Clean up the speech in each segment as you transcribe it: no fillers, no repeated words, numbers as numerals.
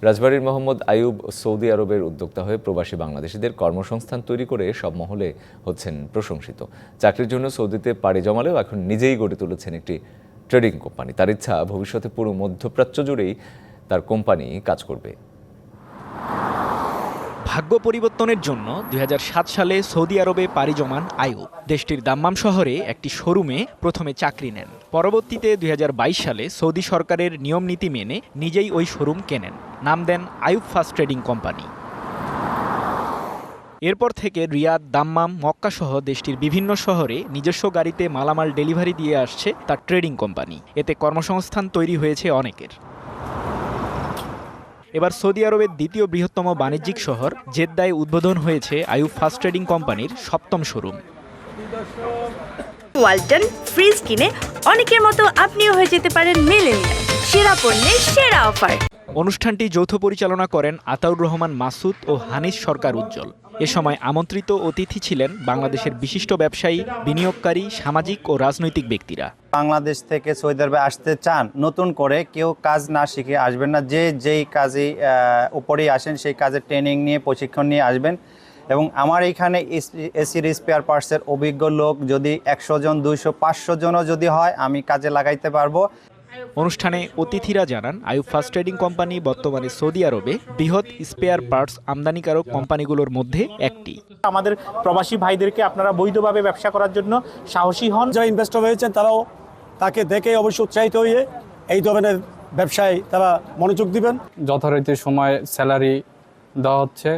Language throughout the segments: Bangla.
রাজবাড়ীর মোহাম্মদ আইয়ুব সৌদি আরবের উদ্যোক্তা হয়ে প্রবাসী বাংলাদেশিদের কর্মসংস্থান তৈরি করে সব মহলে হচ্ছেন প্রশংসিত। চাকরির জন্য সৌদিতে পাড়ি জমালেও এখন নিজেই গড়ে তুলেছেন একটি ট্রেডিং কোম্পানি। তার ইচ্ছা ভবিষ্যতে পুরো মধ্যপ্রাচ্য জুড়েই তার কোম্পানি কাজ করবে। ভাগ্য পরিবর্তনের জন্য ২০০৭ সালে সৌদি আরবে পাড়ি জমান আইয়ুব। দেশটির দাম্মাম শহরে একটি শোরুমে প্রথমে চাকরি নেন। পরবর্তীতে ২০২২ সালে সৌদি সরকারের নিয়ম নীতি মেনে নিজেই ওই শোরুম কেনেন। নাম দেন আইয়ুব ফার্স্ট ট্রেডিং কোম্পানি। এরপর থেকে রিয়াদ, দাম্মাম, মক্কা সহ দেশটির বিভিন্ন শহরে নিজস্ব গাড়িতে মালামাল ডেলিভারি দিয়ে আসছে তার ট্রেডিং কোম্পানি। এতে কর্মসংস্থান তৈরি হয়েছে অনেকের। এবার সৌদি আরবের দ্বিতীয় বৃহত্তম বাণিজ্যিক শহর জেদ্দায় উদ্বোধন হয়েছে আইয়ুব ফার্স্ট ট্রেডিং কোম্পানির ৭ম শোরুম। ওয়ালটন ফ্রিজ কিনে অনেকের মতো আপনিও হয়ে যেতে পারেন মিলেনিয়াল। সেরা পণ্যের সেরা অফার। অনুষ্ঠানটি যৌথ পরিচালনা করেন আতাউর রহমান মাসুদ ও হানিস সরকার উজ্জ্বল। এ সময় আমন্ত্রিত অতিথি ছিলেন বাংলাদেশের বিশিষ্ট ব্যবসায়ী, বিনিয়োগকারী, সামাজিক ও রাজনৈতিক ব্যক্তিরা। বাংলাদেশ থেকে সৌদি আরবে আসতে চান, নতুন করে কেউ কাজ না শিখে আসবেন না। যেই কাজে উপরেই আসেন সেই কাজের ট্রেনিং নিয়ে, প্রশিক্ষণ নিয়ে আসবেন। এবং আমার এইখানে এসির স্পেয়ার পার্টসের অভিজ্ঞ লোক যদি ১০০ জন, ২০০, ৫০০ জনও যদি হয়, আমি কাজে লাগাইতে পারবো। অনুষ্ঠানে অতিথিরা জানান আইয়ুব ফার্স্ট ট্রেডিং কোম্পানি বর্তমানে সৌদি আরবে বৃহৎ স্পেয়ার পার্টস আমদানিকারক কোম্পানিগুলোর মধ্যে একটি। আমাদের প্রবাসী ভাইদেরকে আপনারা বৈধভাবে ব্যবসা করার জন্য সাহসী হন। যারা ইনভেস্টর হয়েছেন তারাও তাকে দেখে অবশ্যই উৎসাহিত হয়ে এই ধরনের ব্যবসায় তারা মনোযোগ দিবেন। যথারীতি সময় স্যালারি দেওয়া হচ্ছে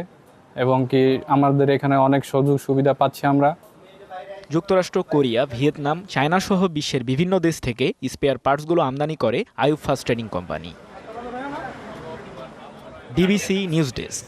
এবং কি আমাদের এখানে অনেক সুযোগ সুবিধা পাচ্ছি আমরা। যুক্তরাষ্ট্র, কোরিয়া, ভিয়েতনাম, চায়না সহ বিশ্বের বিভিন্ন দেশ থেকে স্পেয়ার পার্টসগুলো আমদানি করে Ayub first trading company. DBC news desk.